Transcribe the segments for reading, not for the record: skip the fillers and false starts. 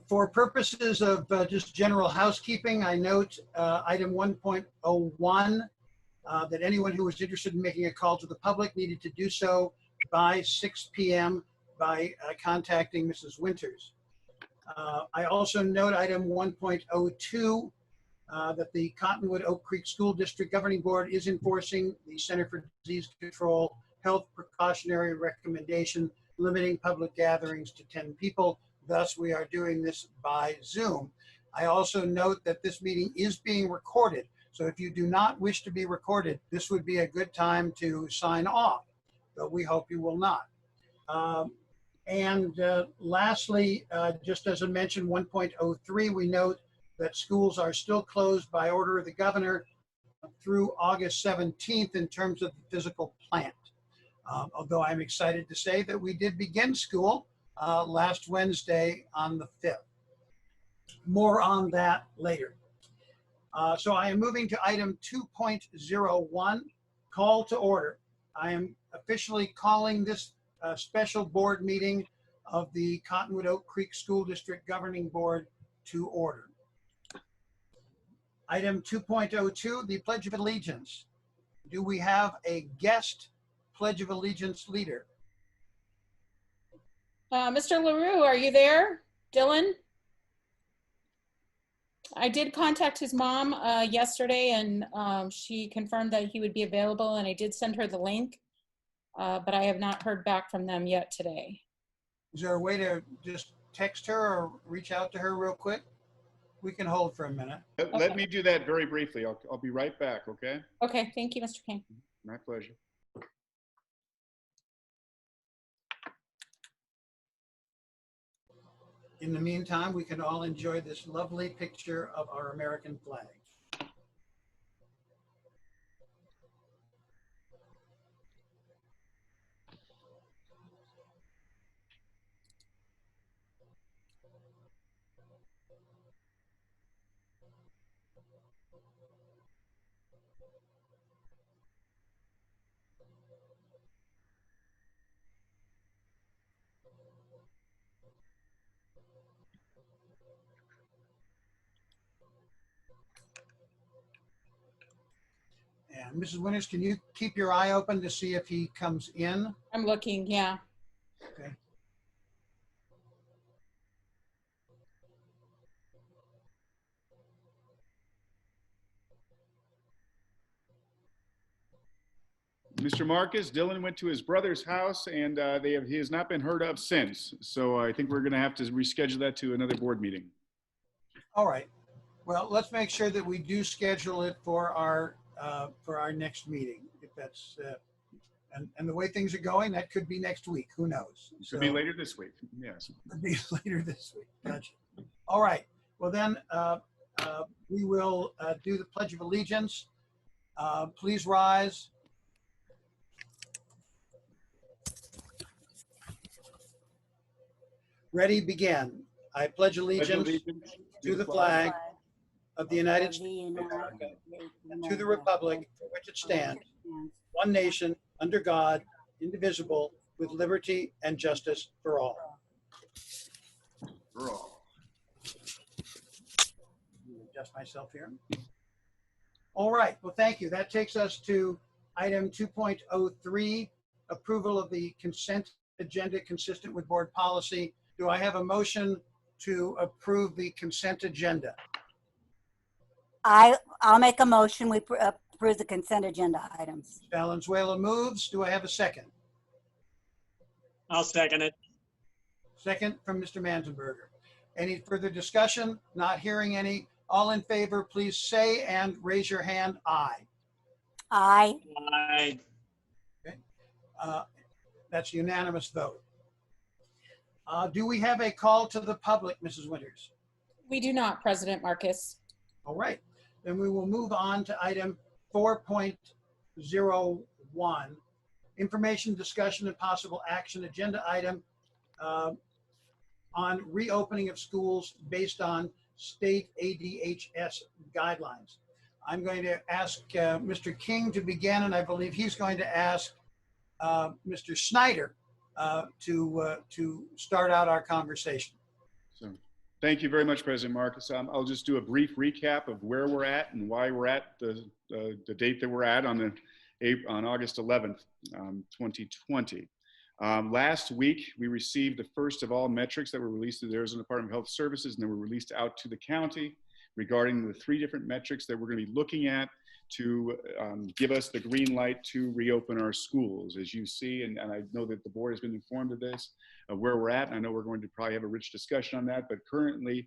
For purposes of just general housekeeping, I note item 1.01 that anyone who was interested in making a call to the public needed to do so by 6 p.m. by contacting Mrs. Winters. I also note item 1.02 that the Cottonwood Oak Creek School District Governing Board is enforcing the Center for Disease Control health precautionary recommendation limiting public gatherings to 10 people. Thus, we are doing this by Zoom. I also note that this meeting is being recorded. So if you do not wish to be recorded, this would be a good time to sign off, but we hope you will not. Lastly, just as I mentioned, 1.03, we note that schools are still closed by order of the governor through August 17th in terms of the physical plant. Although I'm excited to say that we did begin school last Wednesday on the 5th. More on that later. So I am moving to item 2.01, call to order. I am officially calling this special board meeting of the Cottonwood Oak Creek School District Governing Board to order. Item 2.02, the Pledge of Allegiance. Do we have a guest Pledge of Allegiance leader? Mr. LaRue, are you there? Dylan? I did contact his mom yesterday, and she confirmed that he would be available, and I did send her the link, but I have not heard back from them yet today. Is there a way to just text her or reach out to her real quick? We can hold for a minute. Let me do that very briefly. I'll be right back, okay? Okay, thank you, Mr. King. My pleasure. In the meantime, we can all enjoy this lovely picture of our American flag. And Mrs. Winters, can you keep your eye open to see if he comes in? I'm looking, yeah. Okay. Mr. Marcus, Dylan went to his brother's house, and he has not been heard of since. So I think we're going to have to reschedule that to another board meeting. All right. Well, let's make sure that we do schedule it for our next meeting. If that's and the way things are going, that could be next week. Who knows? It could be later this week. Yes. Could be later this week. Gotcha. All right. Well, then we will do the Pledge of Allegiance. Please rise. Ready, begin. I pledge allegiance to the flag of the United States of America and to the republic for which it stands, one nation, under God, indivisible, with liberty and justice for all. For all. Adjust myself here. All right. Well, thank you. That takes us to item 2.03, approval of the consent agenda consistent with board policy. Do I have a motion to approve the consent agenda? I'll make a motion. We approve the consent agenda items. Valenzuela moves. Do I have a second? I'll second it. Second from Mr. Manzenberger. Any further discussion? Not hearing any. All in favor, please say and raise your hand. Aye. Aye. Aye. Okay. That's a unanimous vote. Do we have a call to the public, Mrs. Winters? We do not, President Marcus. All right. Then we will move on to item 4.01, information, discussion, and possible action agenda item on reopening of schools based on state ADHS guidelines. I'm going to ask Mr. King to begin, and I believe he's going to ask Mr. Snyder to start out our conversation. So, Thank you very much, President Marcus. I'll just do a brief recap of where we're at and why we're at the date that we're at on August 11th, 2020. Last week, we received the first of all metrics that were released to the Arizona Department of Health Services, and they were released out to the county regarding the 3 different metrics that we're going to be looking at to give us the green light to reopen our schools. As you see, and I know that the board has been informed of this, where we're at. And I know we're going to probably have a rich discussion on that, but currently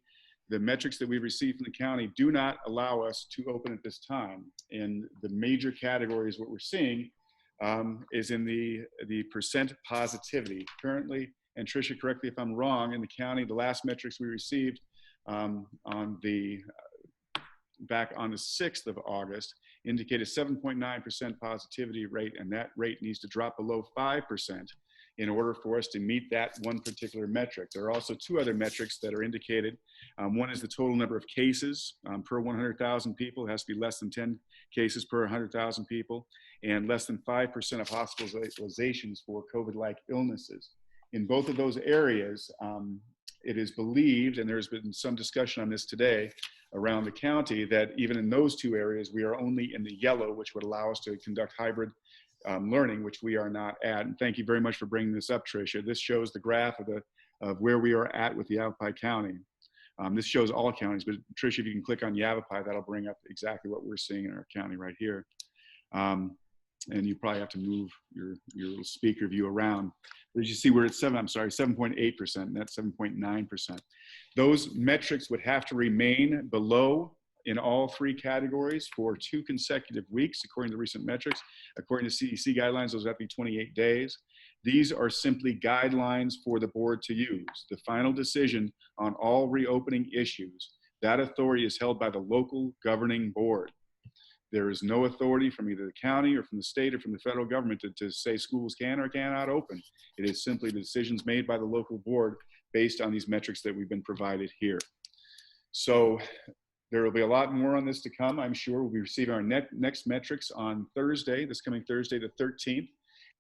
the metrics that we received from the county do not allow us to open at this time. And the major categories, what we're seeing is in the percent positivity. Currently, and Tricia, correct me if I'm wrong, in the county, the last metrics we received back on the 6th of August indicated 7.9% positivity rate, and that rate needs to drop below 5% in order for us to meet that one particular metric. There are also 2 other metrics that are indicated. One is the total number of cases per 100,000 people. It has to be less than 10 cases per 100,000 people, and less than 5% of hospitalizations for COVID-like illnesses. In both of those areas, it is believed, and there's been some discussion on this today around the county, that even in those 2 areas, we are only in the yellow, which would allow us to conduct hybrid learning, which we are not at. And thank you very much for bringing this up, Tricia. This shows the graph of where we are at with the Yavapai County. This shows all counties, but Tricia, if you can click on Yavapai, that'll bring up exactly what we're seeing in our county right here. And you probably have to move your little speaker view around. But as you see, we're at 7.8%, and that's 7.9%. Those metrics would have to remain below in all 3 categories for 2 consecutive weeks, according to recent metrics. According to CDC guidelines, those have to be 28 days. These are simply guidelines for the board to use. The final decision on all reopening issues, that authority is held by the local governing board. There is no authority from either the county or from the state or from the federal government to say schools can or cannot open. It is simply the decisions made by the local board based on these metrics that we've been provided here. So there will be a lot more on this to come. I'm sure we'll be receiving our next metrics on Thursday, this coming Thursday, the 13th.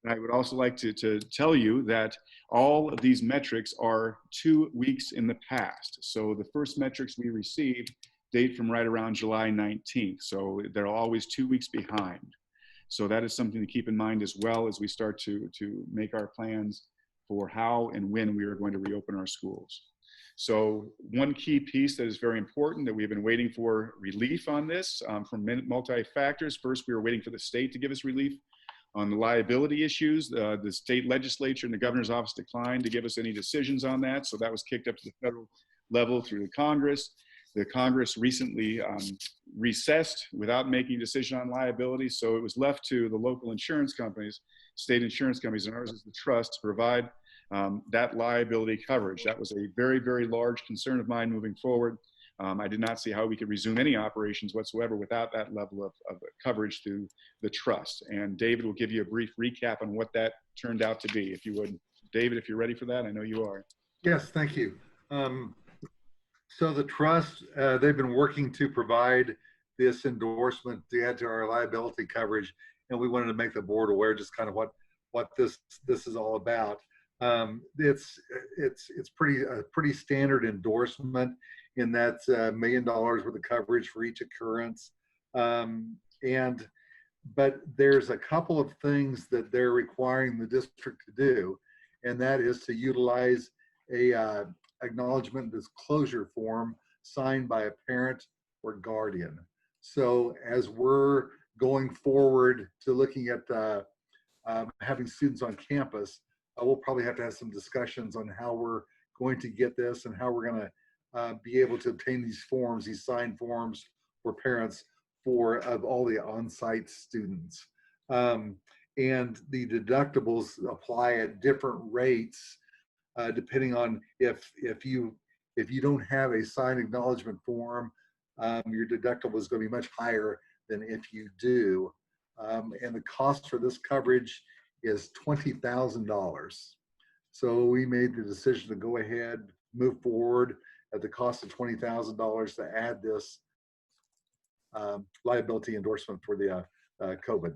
And I would also like to tell you that all of these metrics are 2 weeks in the past. So the first metrics we received date from right around July 19th. So they're always 2 weeks behind. So that is something to keep in mind as well as we start to make our plans for how and when we are going to reopen our schools. So one key piece that is very important that we've been waiting for relief on this from multi-factors. First, we were waiting for the state to give us relief on the liability issues. The state legislature and the governor's office declined to give us any decisions on that. So that was kicked up to the federal level through the Congress. The Congress recently recessed without making a decision on liability. So it was left to the local insurance companies, state insurance companies, and ours is the trust, to provide that liability coverage. That was a very, very large concern of mine moving forward. I did not see how we could resume any operations whatsoever without that level of coverage through the trust. And David will give you a brief recap on what that turned out to be, if you would. David, if you're ready for that, I know you are. Yes, thank you. So the trust, they've been working to provide this endorsement to add to our liability coverage, and we wanted to make the board aware just kind of what this is all about. It's pretty standard endorsement in that $1 million worth of coverage for each occurrence. But there's a couple of things that they're requiring the district to do, and that is to utilize a acknowledgement and disclosure form signed by a parent or guardian. So as we're going forward to looking at having students on campus, we'll probably have to have some discussions on how we're going to get this and how we're going to be able to obtain these forms, these signed forms for parents of all the on-site students. And the deductibles apply at different rates depending on if you don't have a signed acknowledgement form, your deductible is going to be much higher than if you do. And the cost for this coverage is $20,000. So we made the decision to go ahead, move forward at the cost of $20,000 to add this liability endorsement for the COVID.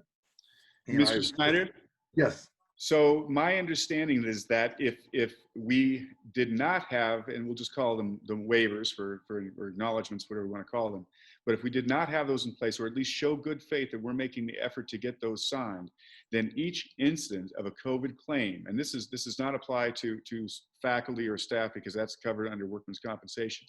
And Mr. Snyder? Yes. So my understanding is that if we did not have, and we'll just call them the waivers or acknowledgements, whatever we want to call them, but if we did not have those in place, or at least show good faith that we're making the effort to get those signed, then each incident of a COVID claim, and this does not apply to faculty or staff because that's covered under workman's compensation,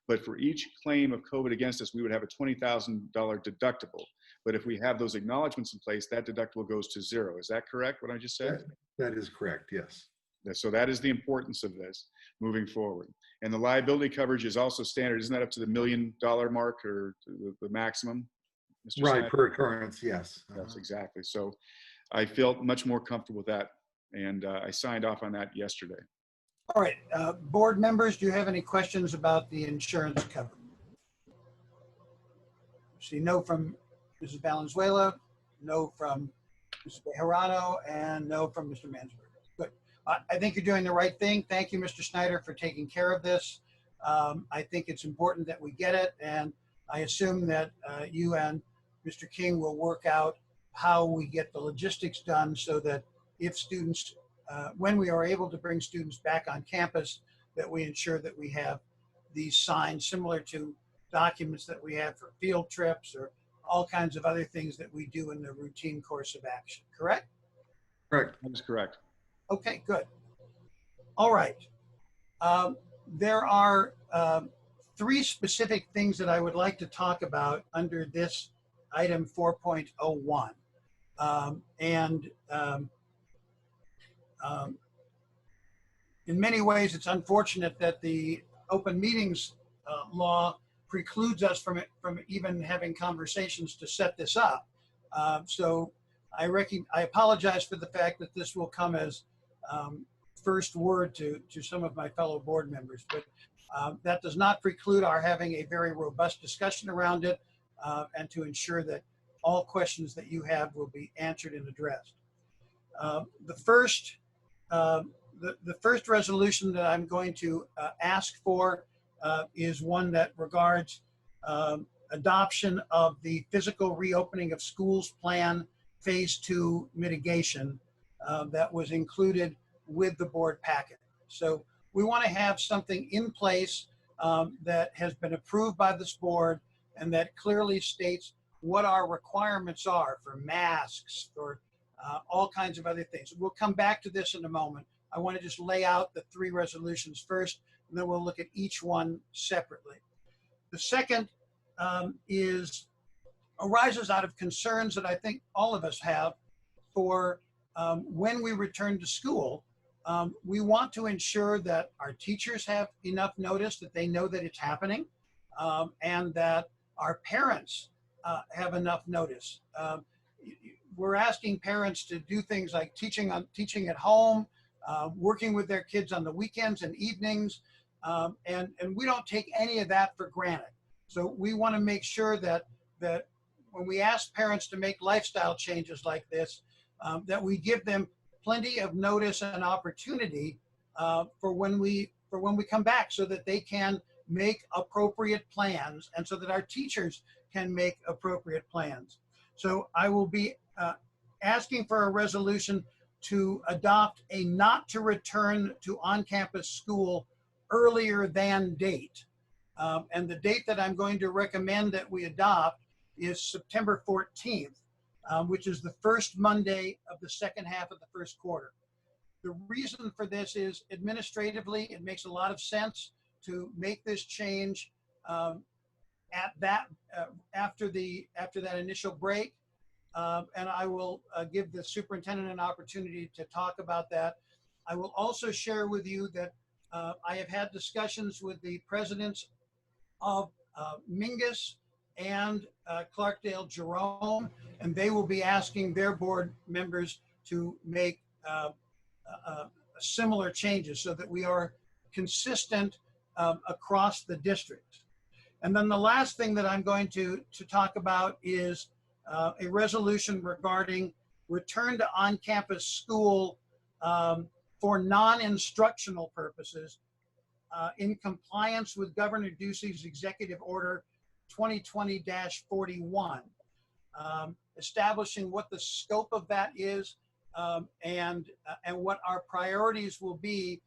but for each claim of COVID against us, we would have a $20,000 deductible. But if we have those acknowledgements in place, that deductible goes to zero. Is that correct, what I just said? That is correct, yes. So that is the importance of this moving forward. And the liability coverage is also standard. Isn't that up to the $1 million mark or the maximum? Mr. Right, Snyder? per occurrence, yes. That's exactly. So I felt much more comfortable with that. And I signed off on that yesterday. All right, board members, do you have any questions about the insurance cover? See no from Mrs. Valenzuela, no from Mrs. Bejarano, and no from Mr. Mansberger. Good. I think you're doing the right thing. Thank you, Mr. Snyder, for taking care of this. I think it's important that we get it, and I assume that you and Mr. King will work out how we get the logistics done so that if students, when we are able to bring students back on campus, that we ensure that we have these signed similar to documents that we have for field trips or all kinds of other things that we do in the routine course of action, correct? Correct. That is correct. Okay, good. All right. There are 3 specific things that I would like to talk about under this item 4.01. In many ways, it's unfortunate that the open meetings law precludes us from even having conversations to set this up. So I apologize for the fact that this will come as first word to some of my fellow board members, but that does not preclude our having a very robust discussion around it and to ensure that all questions that you have will be answered and addressed. The first resolution that I'm going to ask for is one that regards adoption of the physical reopening of schools plan phase 2 mitigation that was included with the board packet. So we want to have something in place that has been approved by this board and that clearly states what our requirements are for masks, for all kinds of other things. We'll come back to this in a moment. I want to just lay out the 3 resolutions first, and then we'll look at each one separately. The second arises out of concerns that I think all of us have for when we return to school. We want to ensure that our teachers have enough notice that they know that it's happening, and that our parents have enough notice. We're asking parents to do things like teaching at home, working with their kids on the weekends and evenings, and we don't take any of that for granted. So we want to make sure that when we ask parents to make lifestyle changes like this, that we give them plenty of notice and opportunity for when we come back, so that they can make appropriate plans and so that our teachers can make appropriate plans. So I will be asking for a resolution to adopt a not to return to on-campus school earlier than date. And the date that I'm going to recommend that we adopt is September 14th, which is the first Monday of the second half of the first quarter. The reason for this is administratively, it makes a lot of sense to make this change at that after that initial break. And I will give the superintendent an opportunity to talk about that. I will also share with you that I have had discussions with the presidents of Mingus and Clarkdale Jerome, and they will be asking their board members to make similar changes so that we are consistent across the district. And then the last thing that I'm going to talk about is a resolution regarding return to on-campus school for non-instructional purposes in compliance with Governor Ducey's Executive Order 2020-41, establishing what the scope of that is and what our priorities will be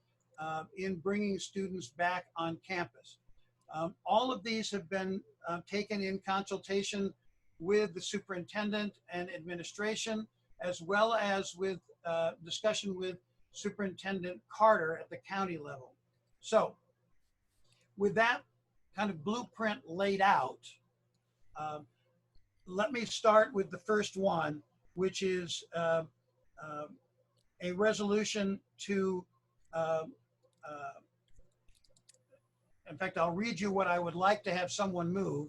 in bringing students back on campus. All of these have been taken in consultation with the superintendent and administration, as well as with discussion with Superintendent Carter at the county level. So with that kind of blueprint laid out, let me start with the first one, which is a resolution to, in fact, I'll read you what I would like to have someone move.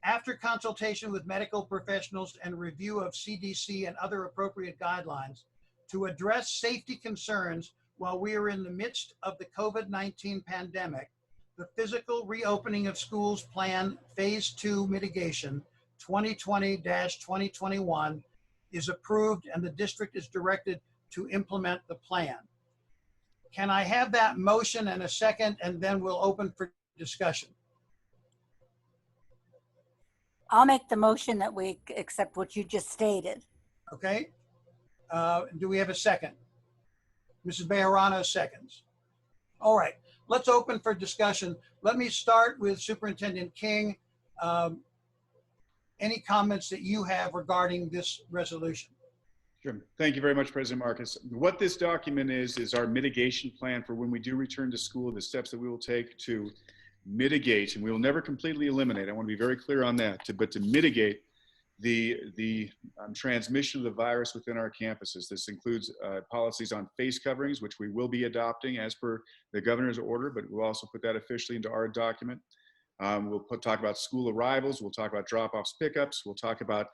After consultation with medical professionals and review of CDC and other appropriate guidelines to address safety concerns while we are in the midst of the COVID-19 pandemic, the physical reopening of schools plan Phase 2 mitigation 2020-2021 is approved and the district is directed to implement the plan. Can I have that motion and a second, and then we'll open for discussion? I'll make the motion that we accept what you just stated. Okay. Do we have a second? Mrs. Bejarano seconds. All right, let's open for discussion. Let me start with Superintendent King. Any comments that you have regarding this resolution? Sure. Thank you very much, President Marcus. What this document is our mitigation plan for when we do return to school, the steps that we will take to mitigate, and we will never completely eliminate, I want to be very clear on that, but to mitigate the transmission of the virus within our campuses. This includes policies on face coverings, which we will be adopting as per the governor's order, but we'll also put that officially into our document. We'll talk about school arrivals. We'll talk about drop-offs, pickups. We'll talk about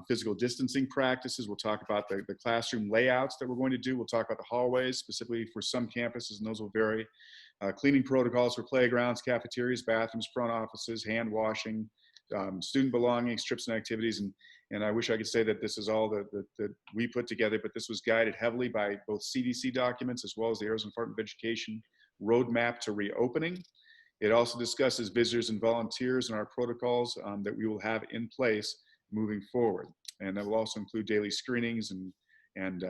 physical distancing practices. We'll talk about the classroom layouts that we're going to do. We'll talk about the hallways, specifically for some campuses, and those will vary. Cleaning protocols for playgrounds, cafeterias, bathrooms, front offices, hand washing, student belongings, trips and activities. And I wish I could say that this is all that we put together, but this was guided heavily by both CDC documents as well as the Arizona Department of Education roadmap to reopening. It also discusses visitors and volunteers and our protocols that we will have in place moving forward. And that will also include daily screenings and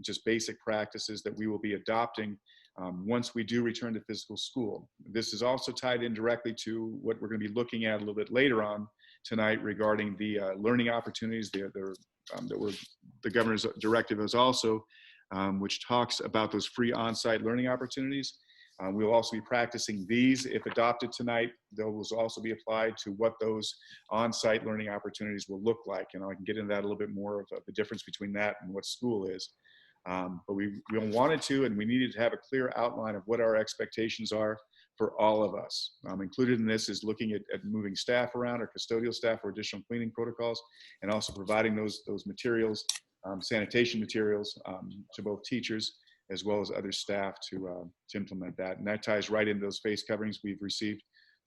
just basic practices that we will be adopting once we do return to physical school. This is also tied in directly to what we're going to be looking at a little bit later on tonight regarding the learning opportunities. The governor's directive is also, which talks about those free on-site learning opportunities. We'll also be practicing these. If adopted tonight, those will also be applied to what those on-site learning opportunities will look like. And I can get into that a little bit more of the difference between that and what school is. But we wanted to, and we needed to have a clear outline of what our expectations are for all of us. Included in this is looking at moving staff around, our custodial staff for additional cleaning protocols, and also providing those materials, sanitation materials to both teachers as well as other staff to implement that. And that ties right into those face coverings. We've received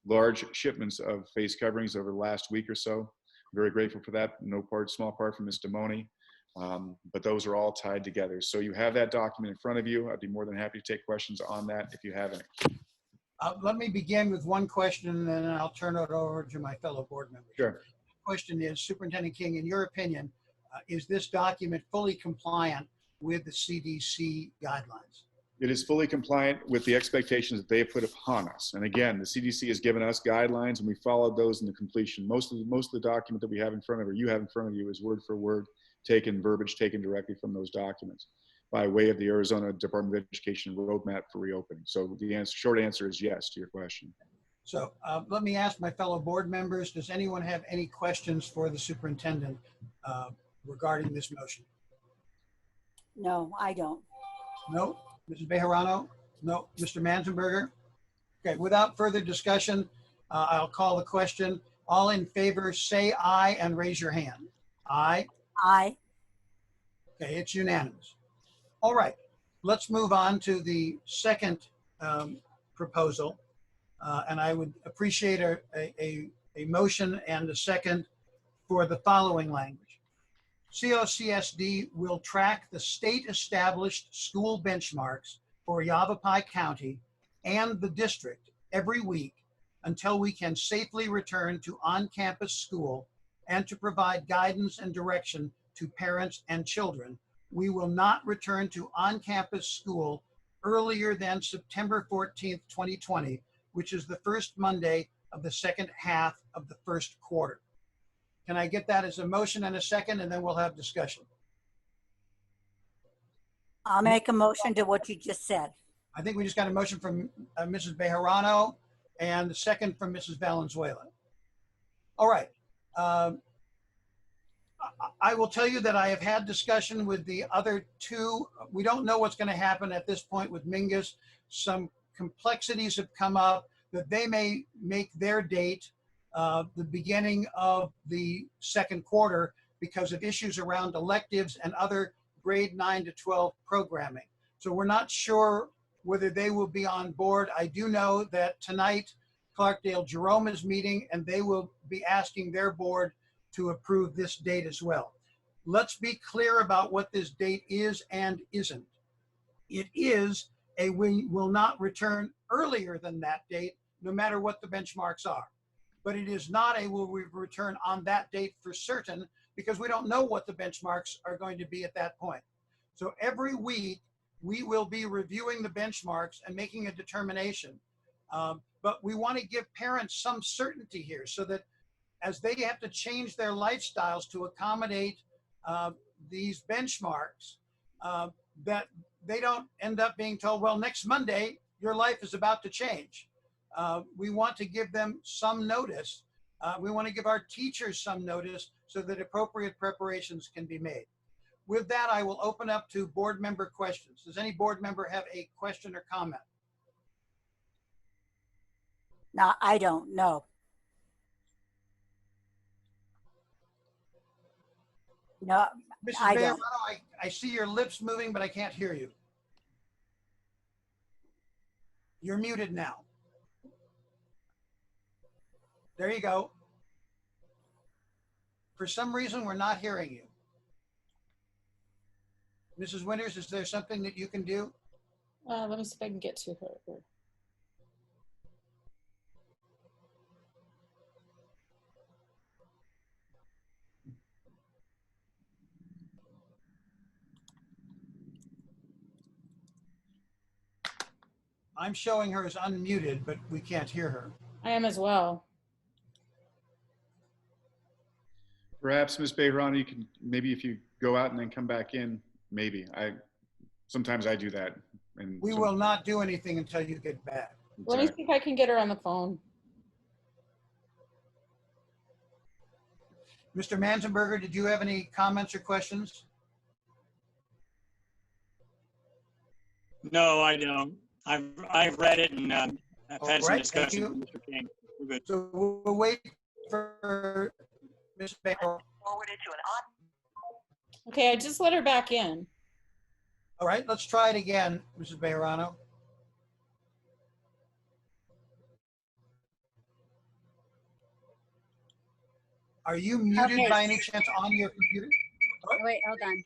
large shipments of face coverings over the last week or so. Very grateful for that. Small part from Ms. Demoni. But those are all tied together. So you have that document in front of you. I'd be more than happy to take questions on that if you have any. Let me begin with one question, and then I'll turn it over to my fellow board members. Sure. The question is, Superintendent King, in your opinion, is this document fully compliant with the CDC guidelines? It is fully compliant with the expectations that they have put upon us. And again, the CDC has given us guidelines, and we followed those in the completion. Most of the document that we have in front of, or you have in front of you, is word for word verbiage taken directly from those documents by way of the Arizona Department of Education roadmap for reopening. So the short answer is yes to your question. So let me ask my fellow board members, does anyone have any questions for the superintendent regarding this motion? No, I don't. No? Mrs. Bejarano? No? Mr. Manzenberger? Okay, without further discussion, I'll call the question. All in favor, say aye and raise your hand. Aye. Aye. Okay, it's unanimous. All right, let's move on to the second proposal. And I would appreciate a motion and a second for the following language. COCSD will track the state-established school benchmarks for Yavapai County and the district every week until we can safely return to on-campus school and to provide guidance and direction to parents and children we will not return to on-campus school earlier than September 14th, 2020, which is the first Monday of the second half of the first quarter. Can I get that as a motion and a second, and then we'll have discussion? I'll make a motion to what you just said. I think we just got a motion from Mrs. Bejarano and a second from Mrs. Valenzuela. All right. I will tell you that I have had discussion with the other two. We don't know what's going to happen at this point with Mingus. Some complexities have come up that they may make their date the beginning of the second quarter because of issues around electives and other grade 9 to 12 programming. So we're not sure whether they will be on board. I do know that tonight Clarkdale Jerome is meeting and they will be asking their board to approve this date as well. Let's be clear about what this date is and isn't. It is we will not return earlier than that date, no matter what the benchmarks are. But it is not will we return on that date for certain, because we don't know what the benchmarks are going to be at that point. So every week we will be reviewing the benchmarks and making a determination. But we want to give parents some certainty here so that as they have to change their lifestyles to accommodate these benchmarks, that they don't end up being told, well, next Monday, your life is about to change. We want to give them some notice. We want to give our teachers some notice so that appropriate preparations can be made. With that, I will open up to board member questions. Does any board member have a question or comment? No, I don't know. No, Mrs. I Bejarano, don't. I see your lips moving, but I can't hear you. You're muted now. There you go. For some reason, we're not hearing you. Mrs. Winters, is there something that you can do? Let me see if I can get to her. I'm showing her as unmuted, but we can't hear her. I am as well. Perhaps, Ms. Bejarano, you can, maybe if you go out and then come back in, maybe. Sometimes I do that. And We will not do anything until you get back. Let me see if I can get her on the phone. Mr. Manzenberger, did you have any comments or questions? No, I don't. I've read it and I've had some All right, thank discussion you. with Mr. King. We're good. So we'll wait for Ms. Bejarano. Okay, I just let her back in. All right, let's try it again, Mrs. Bejarano. Are you muted Okay. by any chance on your computer? Wait, hold on.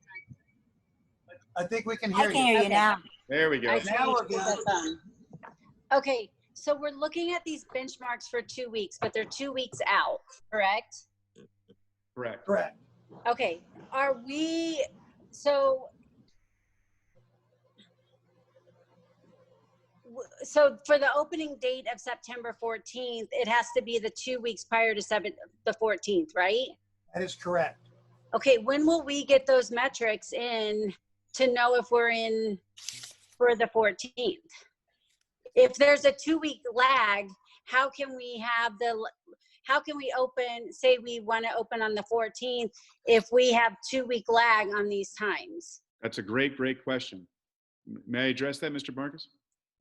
I think we can I hear can you. hear you Okay. now. There we go. I Now we're changed good. the phone. Okay, so we're looking at these benchmarks for 2 weeks, but they're 2 weeks out, correct? Correct. Correct. Okay, are we, so for the opening date of September 14th, it has to be the 2 weeks prior to the 14th, right? That is correct. Okay, when will we get those metrics in to know if we're in for the 14th? If there's a 2-week lag, how can we open, say we want to open on the 14th if we have 2-week lag on these times? That's a great, great question. May I address that, Mr. Marcus?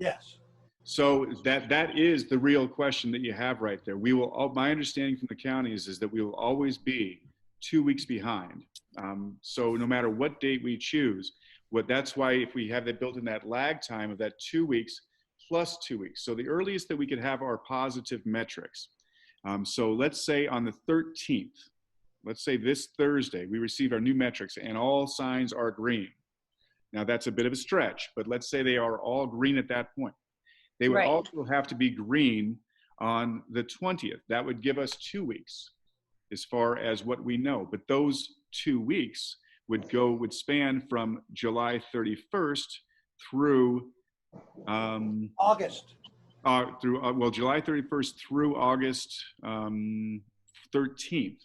Yes. So that is the real question that you have right there. We will, my understanding from the counties is that we will always be 2 weeks behind. So no matter what date we choose, that's why if we have that built in that lag time of that 2 weeks plus 2 weeks. So the earliest that we could have our positive metrics. So let's say on the 13th, let's say this Thursday, we receive our new metrics and all signs are green. Now that's a bit of a stretch, but let's say they are all green at that point. They would Right. also have to be green on the 20th. That would give us 2 weeks as far as what we know. But those 2 weeks would span from July 31st through August. July 31st through August 13th,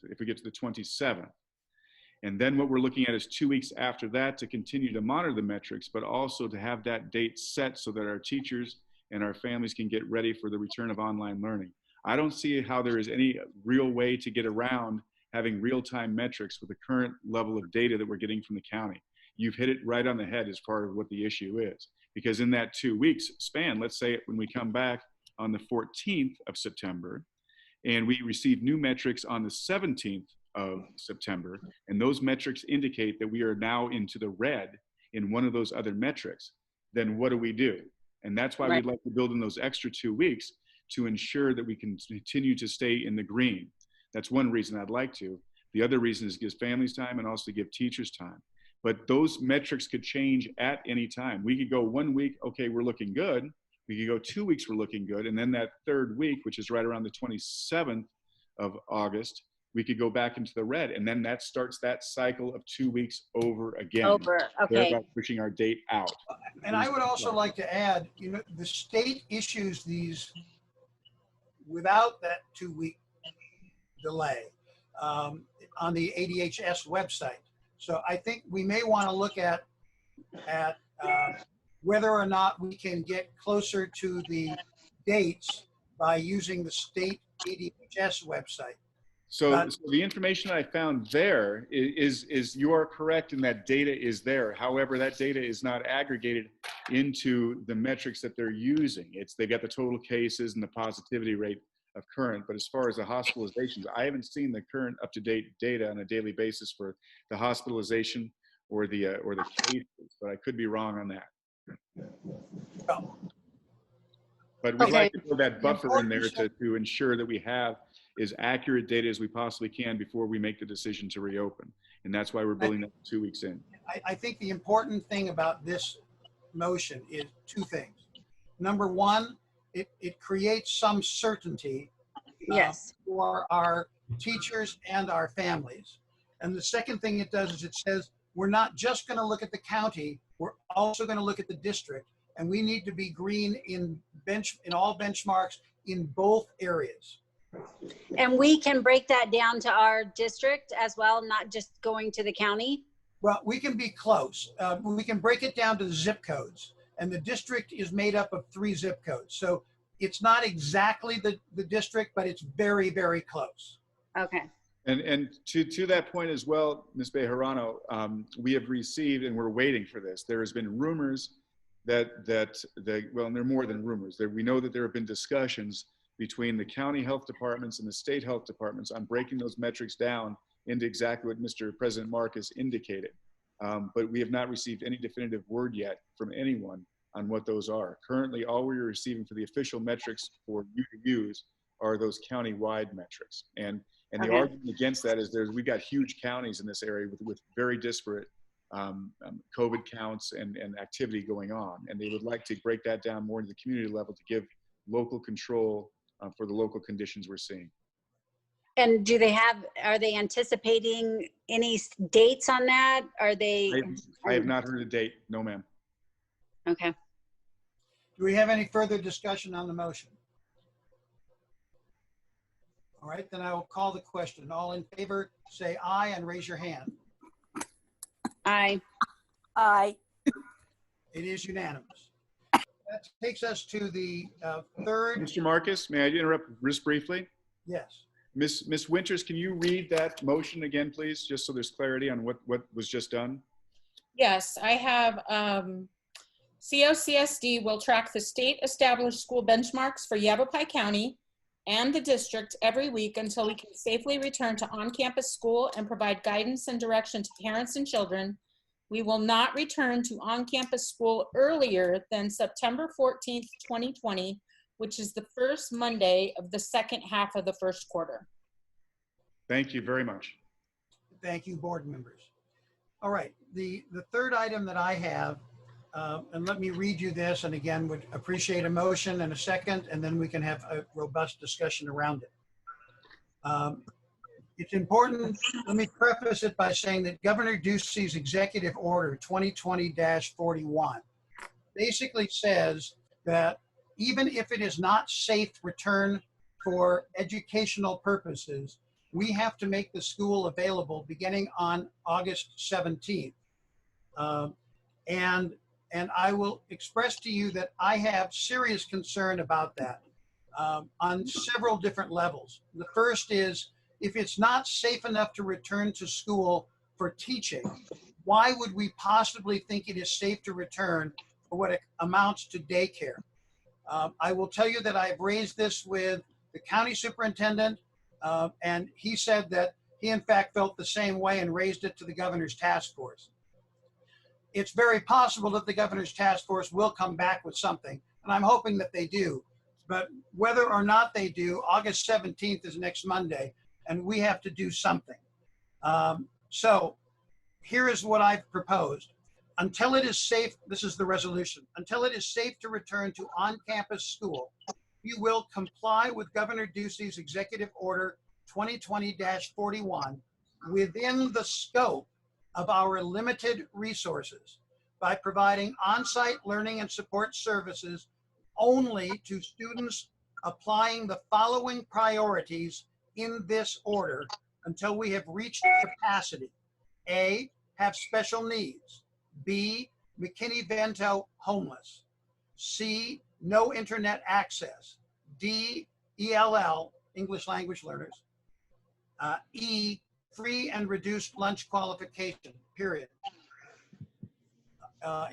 if we get to the 27th. And then what we're looking at is 2 weeks after that to continue to monitor the metrics, but also to have that date set so that our teachers and our families can get ready for the return of online learning. I don't see how there is any real way to get around having real-time metrics with the current level of data that we're getting from the county. You've hit it right on the head as far as what the issue is. Because in that 2 weeks span, let's say when we come back on the 14th of September, and we receive new metrics on the 17th of September, and those metrics indicate that we are now into the red in one of those other metrics, then what do? And that's why we'd like to build in those extra 2 weeks to ensure that we can continue to stay in the green. That's one reason I'd like to. The other reason is it gives families time and also give teachers time. But those metrics could change at any time. We could go 1 week, okay, we're looking good. We could go 2 weeks, we're looking good. And then that third week, which is right around the 27th of August, we could go back into the red. And then that starts that cycle of 2 weeks over again. Okay. Thereby pushing our date out. And I would also like to add, the state issues these without that 2 week delay on the ADHS website. So I think we may want to look at whether or not we can get closer to the dates by using the state ADHS website. So the information I found there is you are correct in that data is there. However, that data is not aggregated into the metrics that they're using. They've got the total cases and the positivity rate of current, but as far as the hospitalizations, I haven't seen the current up-to-date data on a daily basis for the hospitalization or the cases, but I could be wrong on that. But we'd like to put that buffer in there to ensure that we have as accurate data as we possibly can before we make the decision to reopen. And that's why we're building that 2 weeks in. I think the important thing about this motion is two things. Number one, it creates some certainty for our teachers and our families. And the second thing it does is it says, we're not just going to look at the county, we're also going to look at the district. And we need to be green in all benchmarks in both areas. And we can break that down to our district as well, not just going to the county? Well, we can be close. We can break it down to the zip codes. And the district is made up of 3 zip codes. So it's not exactly the district, but it's very, very close. Okay. And to that point as well, Ms. Bejarano, we have received, and we're waiting for this, there has been rumors well, and they're more than rumors. We know that there have been discussions between the county health departments and the state health departments on breaking those metrics down into exactly what Mr. President Marcus indicated. But we have not received any definitive word yet from anyone on what those are. Currently, all we're receiving for the official metrics for you to use are those county-wide metrics. And the argument against that is we've got huge counties in this area with very disparate COVID counts and activity going on. And they would like to break that down more to the community level to give local control for the local conditions we're seeing. And are they anticipating any dates on that? Are they? I have not heard a date. No, ma'am. Okay. Do we have any further discussion on the motion? All right, then I will call the question. All in favor, say aye and raise your hand. Aye. Aye. It is unanimous. That takes us to the third. Mr. Marcus, may I interrupt just briefly? Yes. Ms. Winters, can you read that motion again, please, just so there's clarity on what was just done? Yes, I have COCSD will track the state established school benchmarks for Yavapai County and the district every week until we can safely return to on-campus school and provide guidance and direction to parents and children. We will not return to on-campus school earlier than September 14th, 2020, which is the first Monday of the second half of the first quarter. Thank you very much. Thank you, board members. All right, the third item that I have, and let me read you this, and again, would appreciate a motion and a second, and then we can have a robust discussion around it. It's important, let me preface it by saying that Governor Ducey's Executive Order 2020-41 basically says that even if it is not safe return for educational purposes, we have to make the school available beginning on August 17th. And I will express to you that I have serious concern about that on several different levels. The first is, if it's not safe enough to return to school for teaching, why would we possibly think it is safe to return for what it amounts to daycare? I will tell you that I've raised this with the county superintendent, and he said that he in fact felt the same way and raised it to the governor's task force. It's very possible that the governor's task force will come back with something, and I'm hoping that they do. But whether or not they do, August 17th is next Monday, and we have to do something. So here is what I've proposed. Until it is safe, this is the resolution, until it is safe to return to on-campus school, you will comply with Governor Ducey's Executive Order 2020-41 within the scope of our limited resources by providing on-site learning and support services only to students applying the following priorities in this order until we have reached capacity. A, have special needs. B, McKinney-Vento homeless. C, no internet access. D, ELL, English language learners. E, free and reduced lunch qualification, period.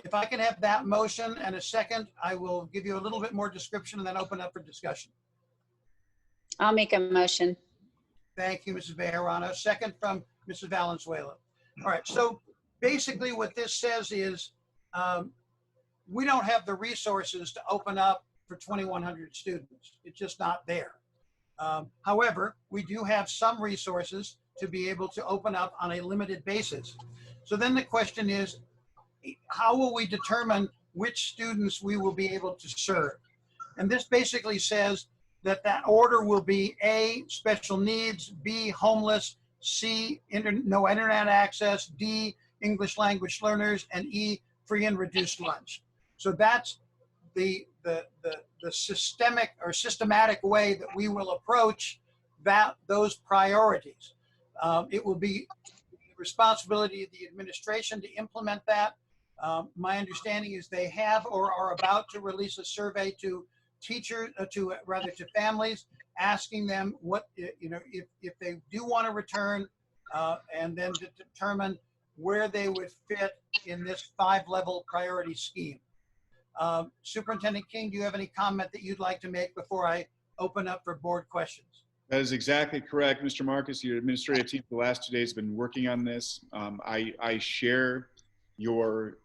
If I can have that motion and a second, I will give you a little bit more description and then open up for discussion. I'll make a motion. Thank you, Mrs. Bejarano. Second from Mrs. Valenzuela. All right, so basically what this says is we don't have the resources to open up for 2,100 students. It's just not there. However, we do have some resources to be able to open up on a limited basis. So then the question is, how will we determine which students we will be able to serve? And this basically says that that order will be A, special needs, B, homeless, C, no internet access, D, English language learners, and E, free and reduced lunch. So that's the systemic or systematic way that we will approach those priorities. It will be the responsibility of the administration to implement that. My understanding is they have or are about to release a survey to teachers, to families, asking them what, if they do want to return, and then to determine where they would fit in this 5-level priority scheme. Superintendent King, do you have any comment that you'd like to make before I open up for board questions? That is exactly correct, Mr. Marcus. Your administrative team for the last 2 days have been working on this. I share your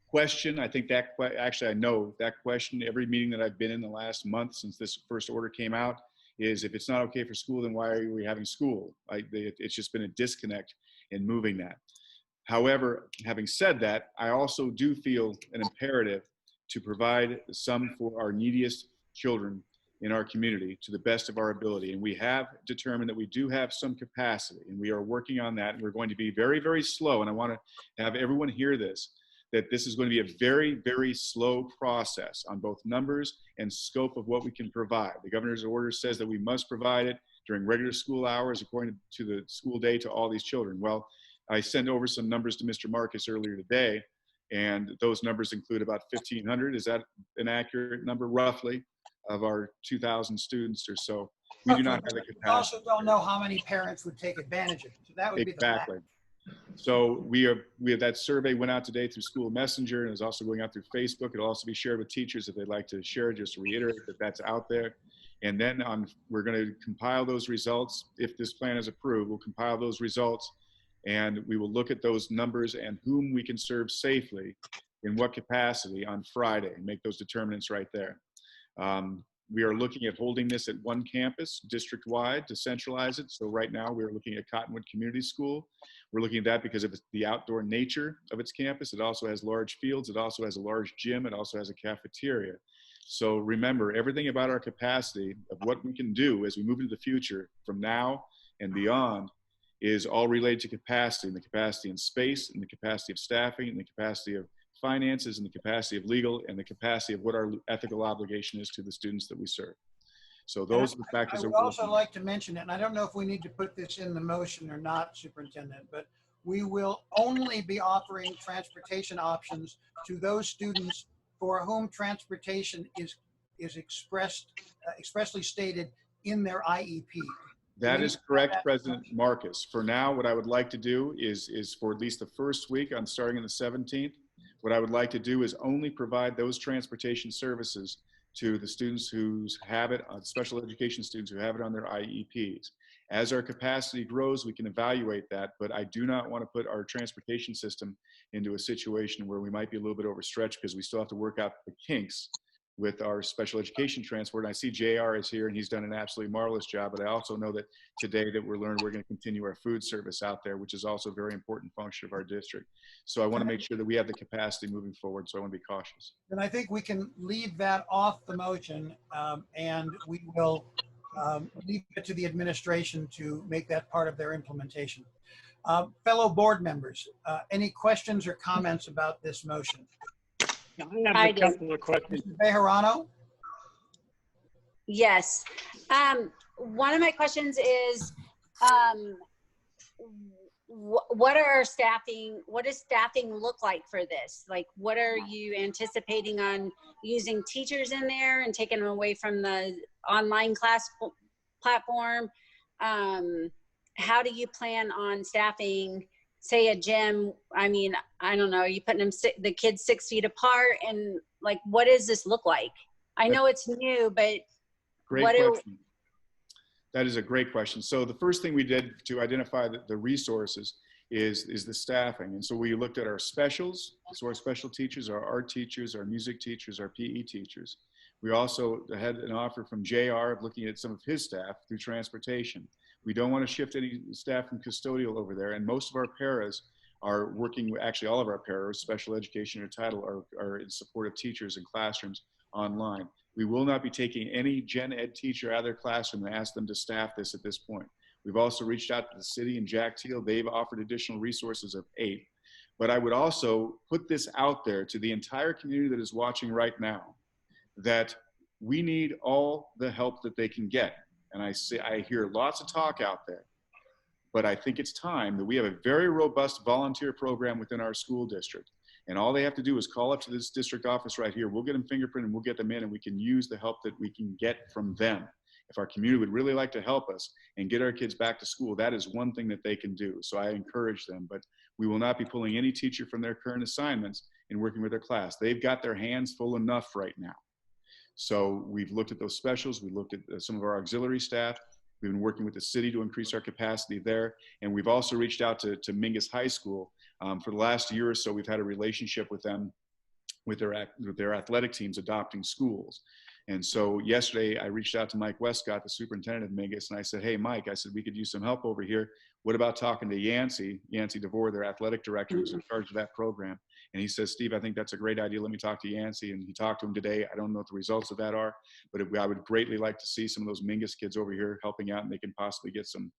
question. I think that actually I know that question. Every meeting that I've been in the last month since this first order came out is, if it's not okay for school, then why are we having school? It's just been a disconnect in moving that. However, having said that, I also do feel an imperative to provide some for our neediest children in our community to the best of our ability. And we have determined that we do have some capacity, and we are working on that. And we're going to be very, very slow. And I want to have everyone hear this, that this is going to be a very, very slow process on both numbers and scope of what we can provide. The governor's order says that we must provide it during regular school hours according to the school day to all these children. Well, I sent over some numbers to Mr. Marcus earlier today, and those numbers include about 1,500. Is that an accurate number, roughly, of our 2,000 students or so? We do not have the capacity. We also don't know how many parents would take advantage of it. So that would be the fact. So we have that survey went out today through School Messenger, and is also going out through Facebook. It'll also be shared with teachers if they'd like to share it, just to reiterate that that's out there. And then we're going to compile those results. If this plan is approved, we'll compile those results, and we will look at those numbers and whom we can serve safely in what capacity on Friday and make those determinants right there. We are looking at holding this at one campus, district-wide, to centralize it. So right now we're looking at Cottonwood Community School. We're looking at that because of the outdoor nature of its campus. It also has large fields. It also has a large gym. It also has a cafeteria. So remember, everything about our capacity of what we can do as we move into the future from now and beyond is all related to capacity, and the capacity in space, and the capacity of staffing, and the capacity of finances, and the capacity of legal, and the capacity of what our ethical obligation is to the students that we serve. So those are the factors. I would also like to mention, and I don't know if we need to put this in the motion or not, Superintendent, but we will only be offering transportation options to those students for whom transportation is expressly stated in their IEP. That is correct, President Marcus. For now, what I would like to do is for at least the first week, on starting on the 17th, what I would like to do is only provide those transportation services to the students who have it, special education students who have it on their IEPs. As our capacity grows, we can evaluate that, but I do not want to put our transportation system into a situation where we might be a little bit overstretched because we still have to work out the kinks with our special education transport. And I see JR is here and he's done an absolutely marvelous job, but I also know that today that we're going to continue our food service out there, which is also a very important function of our district. So I want to make sure that we have the capacity moving forward. So I want to be cautious. Then I think we can leave that off the motion, and we will leave it to the administration to make that part of their implementation. Fellow board members, any questions or comments about this motion? I have a couple of questions. Mr. Bejarano? Yes. One of my questions is, what does staffing look like for this? Like, what are you anticipating on using teachers in there and taking them away from the online class platform? How do you plan on staffing, say, a gym? I mean, I don't know, are you putting them the kids 6 feet apart, and like, what does this look like? I know it's new, but great question. That is a great question. So the first thing we did to identify the resources is the staffing. And so we looked at our specials, so our special teachers, our art teachers, our music teachers, our PE teachers. We also had an offer from JR of looking at some of his staff through transportation. We don't want to shift any staff from custodial over there. And most of our paras are working, actually all of our paras, special education or title, are in support of teachers in classrooms online. We will not be taking any gen ed teacher out of their classroom and ask them to staff this at this point. We've also reached out to the city and Jack Teal. They've offered additional resources of 8. But I would also put this out there to the entire community that is watching right now, that we need all the help that they can get. And I hear lots of talk out there, but I think it's time that we have a very robust volunteer program within our school district. And all they have to do is call up to this district office right here. We'll get them fingerprinted and we'll get them in, and we can use the help that we can get from them. If our community would really like to help us and get our kids back to school, that is one thing that they can do. So I encourage them, but we will not be pulling any teacher from their current assignments and working with their class. They've got their hands full enough right now. So we've looked at those specials. We looked at some of our auxiliary staff. We've been working with the city to increase our capacity there. And we've also reached out to Mingus High School. For the last year or so, we've had a relationship with them, with their athletic teams adopting schools. And so yesterday I reached out to Mike Westcott, the superintendent of Mingus, and I said, hey, Mike, I said, we could use some help over here. What about talking to Yancey DeVore, their athletic director, who's in charge of that program? And he says, Steve, I think that's a great idea. Let me talk to Yancey. And he talked to him today. I don't know what the results of that are, but I would greatly like to see some of those Mingus kids over here helping out, and they can possibly get some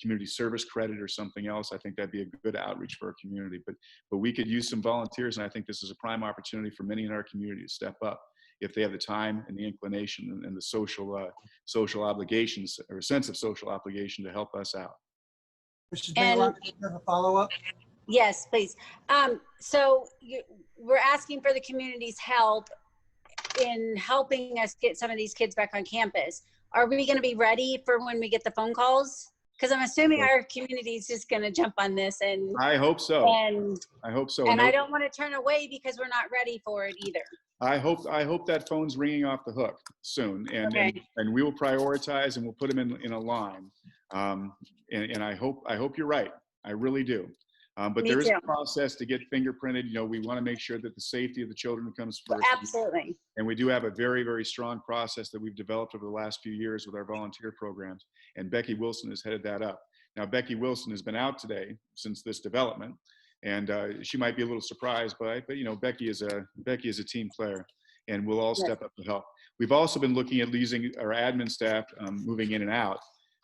community service credit or something else. I think that'd be a good outreach for our community. But we could use some volunteers, and I think this is a prime opportunity for many in our community to step up if they have the time and the inclination and the social obligations, or a sense of social obligation, to help us out. Mr. Baylor, do you have a follow-up? Yes, please. So we're asking for the community's help in helping us get some of these kids back on campus. Are we going to be ready for when we get the phone calls? Because I'm assuming our community is just going to jump on this. And I hope so. I hope so. And I don't want to turn away because we're not ready for it either. I hope that phone's ringing off the hook soon, and Okay. and we will prioritize and we'll put them in a line. And I hope you're right. I really do. But Me there is too. a process to get fingerprinted. You know, we want to make sure that the safety of the children comes first. Absolutely. And we do have a very, very strong process that we've developed over the last few years with our volunteer programs. And Becky Wilson has headed that up. Now, Becky Wilson has been out today since this development, and she might be a little surprised, but you know, Becky is a team player, and we'll all step up to help. We've also been looking at using our admin staff, moving in and out.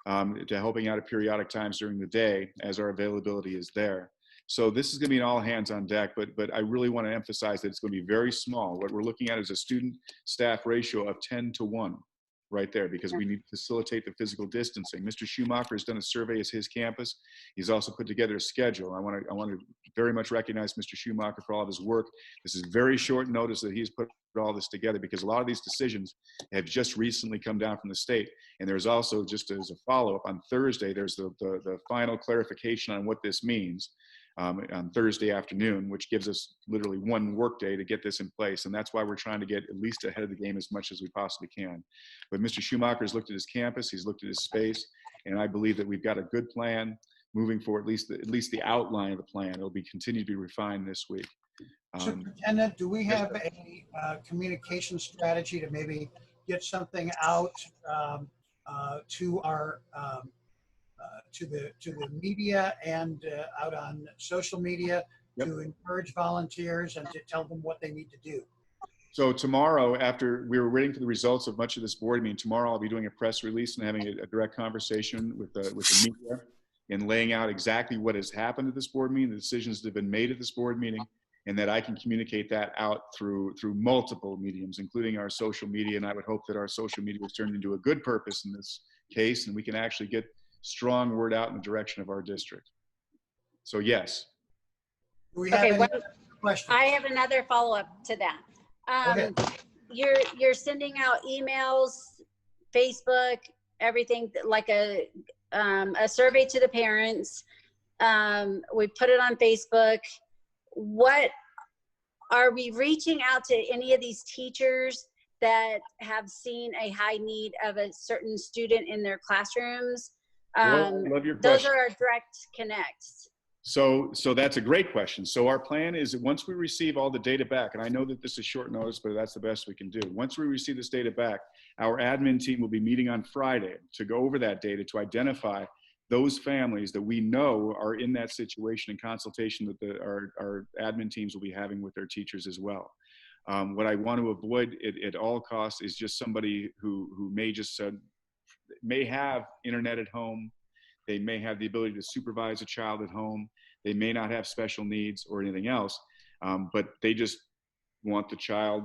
to helping out at periodic times during the day as our availability is there. So this is going to be an all hands on deck, but I really want to emphasize that it's going to be very small. What we're looking at is a student staff ratio of 10-to-1 right there, because we need to facilitate the physical distancing. Mr. Schumacher has done a survey as his campus. He's also put together a schedule. I want to very much recognize Mr. Schumacher for all of his work. This is very short notice that he's put all this together, because a lot of these decisions have just recently come down from the state. And there's also, just as a follow-up, on Thursday, there's the final clarification on what this means. On Thursday afternoon, which gives us literally one work day to get this in place. And that's why we're trying to get at least ahead of the game as much as we possibly can. But Mr. Schumacher has looked at his campus, he's looked at his space, and I believe that we've got a good plan moving forward, at least the outline of the plan. It'll be continue to be refined this week. Superintendent, do we have a communication strategy to maybe get something out to our to the media and out on social media to encourage volunteers and to tell them what they need to do? So tomorrow, after we were waiting for the results of much of this board meeting, tomorrow I'll be doing a press release and having a direct conversation with the media and laying out exactly what has happened at this board meeting, the decisions that have been made at this board meeting, and that I can communicate that out through multiple mediums, including our social media. And I would hope that our social media is turned into a good purpose in this case, and we can actually get strong word out in the direction of our district. So yes. Do we have any questions? I have another follow-up to that. You're sending out emails, Facebook, everything, like a survey to the parents. We put it on Facebook. What are we reaching out to any of these teachers that have seen a high need of a certain student in their classrooms? Well, I love your those question. are our direct connects. So that's a great question. So our plan is that once we receive all the data back, and I know that this is short notice, but that's the best we can do. Once we receive this data back, our admin team will be meeting on Friday to go over that data to identify those families that we know are in that situation in consultation that our admin teams will be having with their teachers as well. What I want to avoid at all costs is just somebody who may just may have internet at home. They may have the ability to supervise a child at home. They may not have special needs or anything else, but they just want the child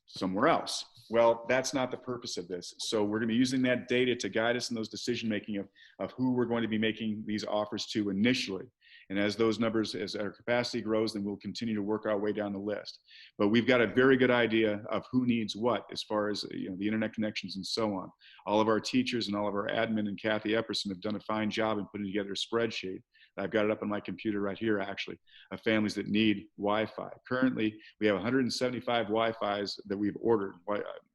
somewhere else. Well, that's not the purpose of this. So we're going to be using that data to guide us in those decision-making of who we're going to be making these offers to initially. And as those numbers, as our capacity grows, then we'll continue to work our way down the list. But we've got a very good idea of who needs what as far as the internet connections and so on. All of our teachers and all of our admin and Kathy Epperson have done a fine job in putting together a spreadsheet. I've got it up on my computer right here, actually, of families that need Wi-Fi. Currently, we have 175 Wi-Fis that we've ordered,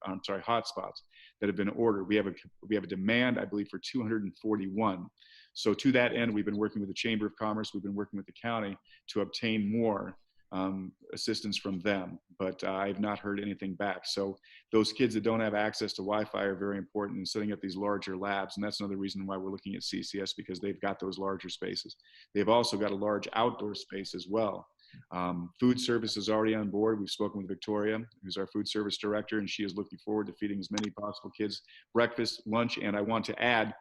hotspots that have been ordered. We have a demand, I believe, for 241. So to that end, we've been working with the Chamber of Commerce, we've been working with the county to obtain more assistance from them, but I have not heard anything back. So those kids that don't have access to Wi-Fi are very important in setting up these larger labs, and that's another reason why we're looking at CCS, because they've got those larger spaces. They've also got a large outdoor space as well. Food service is already on board. We've spoken with Victoria, who's our food service director, and she is looking forward to feeding as many possible kids breakfast, lunch, and I want to add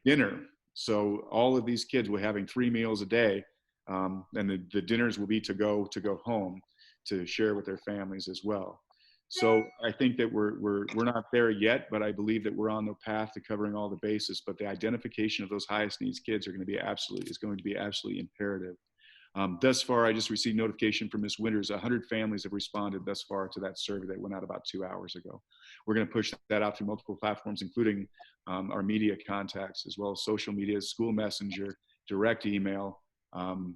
dinner. So all of these kids will having 3 meals a day, and the dinners will be to go home to share with their families as well. So I think that we're not there yet, but I believe that we're on the path to covering all the bases. But the identification of those highest needs kids is going to be absolutely imperative. Thus far, I just received notification from Ms. Winters. 100 families have responded thus far to that survey that went out about 2 hours ago. We're going to push that out through multiple platforms, including our media contacts, as well as social media, school messenger, direct email.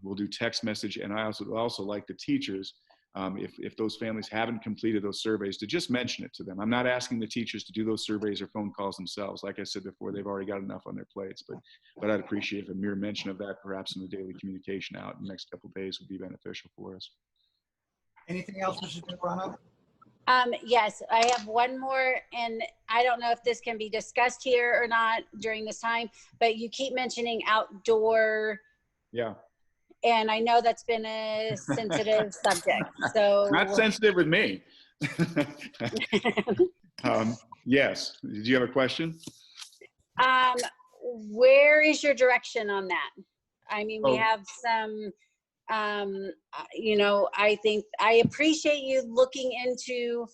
We'll do text message, and I also like the teachers, if those families haven't completed those surveys, to just mention it to them. I'm not asking the teachers to do those surveys or phone calls themselves. Like I said before, they've already got enough on their plates, but I'd appreciate a mere mention of that, perhaps in the daily communication out in the next couple of days would be beneficial for us. Anything else, Mrs. Zambrano? Yes, I have one more, and I don't know if this can be discussed here or not during this time, but you keep mentioning outdoor. Yeah. And I know that's been a sensitive subject. So not sensitive with me. Yes. Did you have a question? where is your direction on that? I mean, we Oh. have some, you know, I think I appreciate you looking into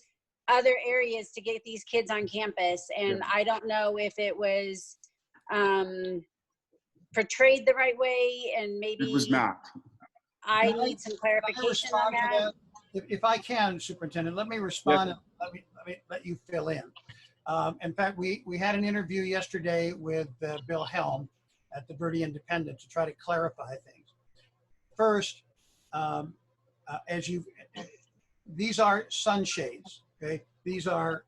other areas to get these kids on campus. And Yeah. I don't know if it was portrayed the right way, and maybe It was not. I Can I- need some Can I clarification on respond to that. If I can, Superintendent, let me respond. And let you fill in. In fact, we had an interview yesterday with Bill Helm at the Verde Independent to try to clarify things. First, these are sunshades, okay? These are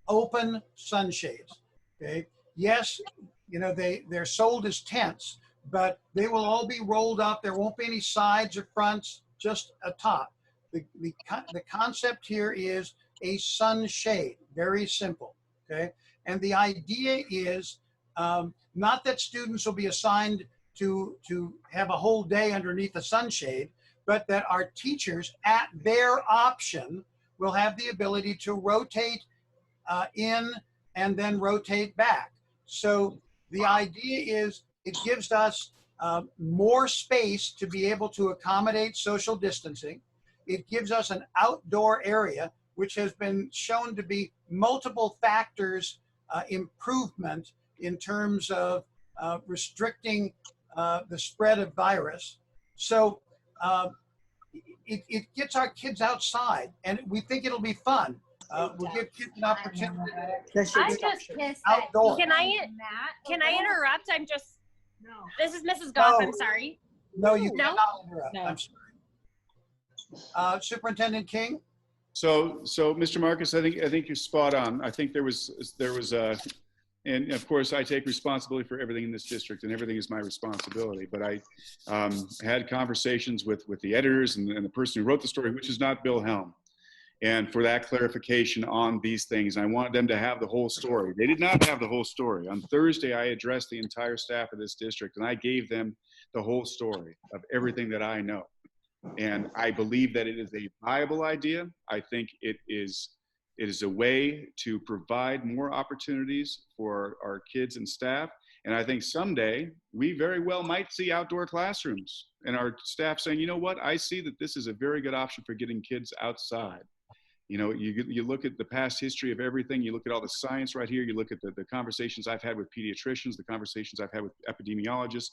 open sunshades, okay? Yes, you know, they're sold as tents, but they will all be rolled up. There won't be any sides or fronts, just a top. The concept here is a sunshade, very simple, okay? And the idea is not that students will be assigned to have a whole day underneath a sunshade, but that our teachers at their option will have the ability to rotate in and then rotate back. So the idea is it gives us more space to be able to accommodate social distancing. It gives us an outdoor area, which has been shown to be multiple factors improvement in terms of restricting the spread of virus. So it gets our kids outside, and we think it'll be fun. We'll give kids an opportunity I'm just pissed that. outdoors. Can I interrupt? I'm just. This is Mrs. Goff. No. I'm sorry. No, you No? cannot interrupt. No. I'm sorry. Superintendent King? So Mr. Marcus, I think you're spot on. I think there was and of course I take responsibility for everything in this district, and everything is my responsibility. But I had conversations with the editors and the person who wrote the story, which is not Bill Helm, and for that clarification on these things. I wanted them to have the whole story. They did not have the whole story. On Thursday, I addressed the entire staff of this district, and I gave them the whole story of everything that I know. And I believe that it is a viable idea. I think it is a way to provide more opportunities for our kids and staff. And I think someday we very well might see outdoor classrooms and our staff saying, you know what, I see that this is a very good option for getting kids outside. You know, you look at the past history of everything, you look at all the science right here, you look at the conversations I've had with pediatricians, the conversations I've had with epidemiologists,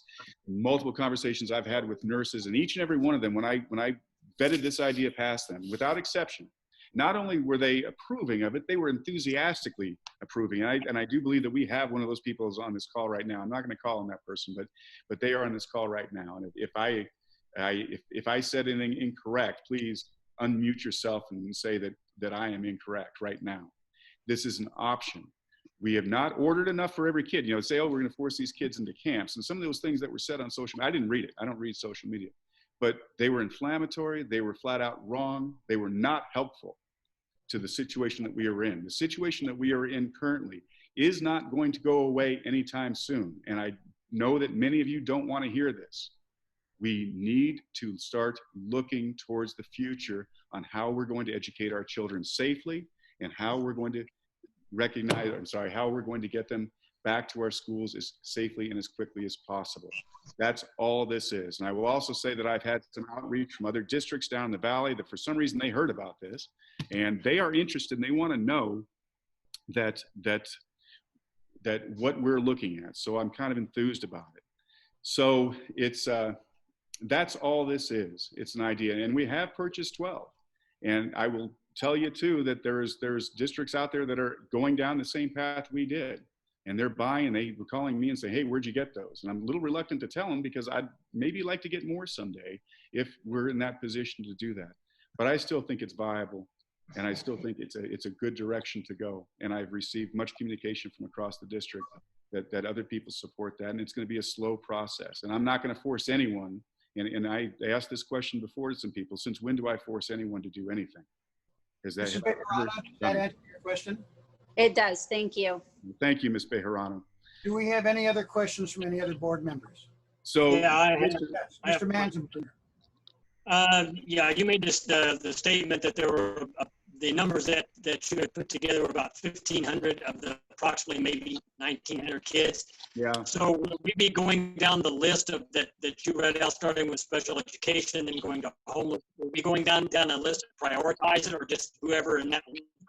multiple conversations I've had with nurses, and each and every one of them, when I vetted this idea past them, without exception, not only were they approving of it, they were enthusiastically approving. And I do believe that we have one of those people on this call right now. I'm not going to call on that person, but they are on this call right now. And if I said anything incorrect, please unmute yourself and say that I am incorrect right now. This is an option. We have not ordered enough for every kid. You know, say, oh, we're going to force these kids into camps. And some of those things that were said on social media, I didn't read it. I don't read social media. But they were inflammatory. They were flat out wrong. They were not helpful to the situation that we are in. The situation that we are in currently is not going to go away anytime soon. And I know that many of you don't want to hear this. We need to start looking towards the future on how we're going to educate our children safely and how we're going to how we're going to get them back to our schools as safely and as quickly as possible. That's all this is. And I will also say that I've had some outreach from other districts down the valley that for some reason they heard about this and they are interested and they want to know that what we're looking at. So I'm kind of enthused about it. So it's, that's all this is. It's an idea. And we have purchased 12. And I will tell you too that there's districts out there that are going down the same path we did. And they're buying, they were calling me and saying, hey, where'd you get those? And I'm a little reluctant to tell them because I'd maybe like to get more someday if we're in that position to do that. But I still think it's viable. And I still think it's a good direction to go. And I've received much communication from across the district that other people support that. And it's going to be a slow process. And I'm not going to force anyone. And I asked this question before to some people, since when do I force anyone to do anything? Is that, Mrs. Bejarano, did that answer your question? It does. Thank you. Thank you, Ms. Bejarano. Do we have any other questions from any other board members? So, Yeah, Yes, Mr. Manson. Yeah, you made this, the statement that there were the numbers that you had put together were about 1,500 of the approximately maybe 1,900 kids. Yeah. So will we be going down the list of that you read out, starting with special education and going to homeless? Will we be going down a list to prioritize it, or just whoever in that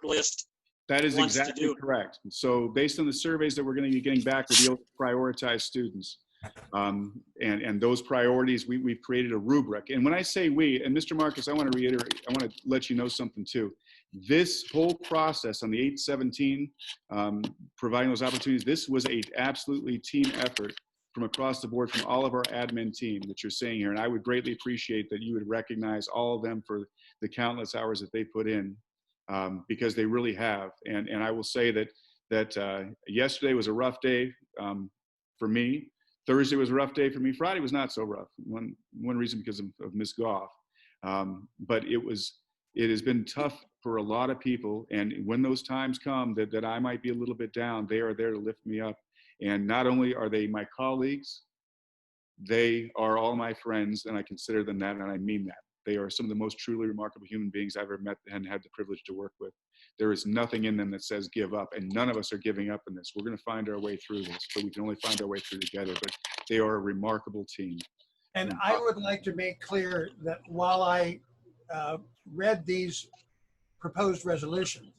list? That is wants to exactly do it? correct. So based on the surveys that we're going to be getting back, we'll be able to prioritize students. And those priorities, we've created a rubric. And when I say we, and Mr. Marcus, I want to reiterate, I want to let you know something too. This whole process on the 817, providing those opportunities, this was a absolutely team effort from across the board, from all of our admin team that you're seeing here. And I would greatly appreciate that you would recognize all of them for the countless hours that they put in, because they really have. And I will say that yesterday was a rough day for me. Thursday was a rough day for me. Friday was not so rough. One reason because of Ms. Goff. But it has been tough for a lot of people. And when those times come that I might be a little bit down, they are there to lift me up. And not only are they my colleagues, they are all my friends, and I consider them that, and I mean that. They are some of the most truly remarkable human beings I've ever met and had the privilege to work with. There is nothing in them that says give up, and none of us are giving up in this. We're going to find our way through this, but we can only find our way through together. But they are a remarkable team. And I would like to make clear that while I read these proposed resolutions,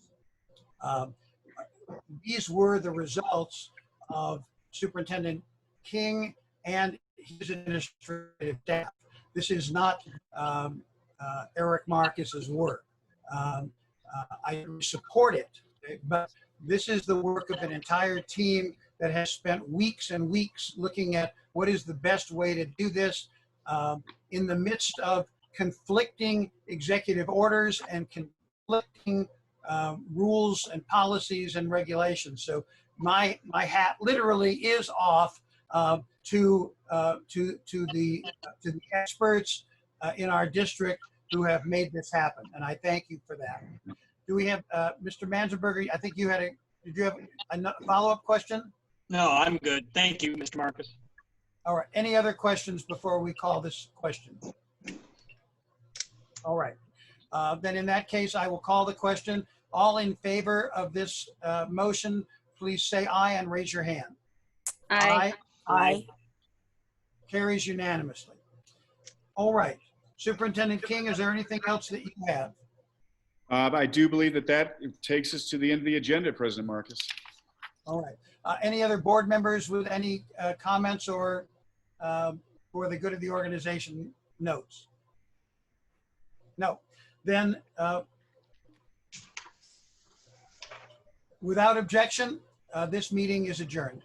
these were the results of Superintendent King and his administrative staff. This is not Eric Marcus's work. I support it, but this is the work of an entire team that has spent weeks and weeks looking at what is the best way to do this in the midst of conflicting executive orders and conflicting rules and policies and regulations. So my hat literally is off to the experts in our district who have made this happen, and I thank you for that. Do we have Mr. Manzenberger? I think you had did you have a follow-up question? No, I'm good. Thank you, Mr. Marcus. All right. Any other questions before we call this question? All right. Then in that case, I will call the question. All in favor of this motion, please say aye and raise your hand. Aye. Aye. Carries unanimously. All right. Superintendent King, is there anything else that you have? I do believe that takes us to the end of the agenda, President Marcus. All right. Any other board members with any comments or for the good of the organization notes? No. Then without objection, this meeting is adjourned.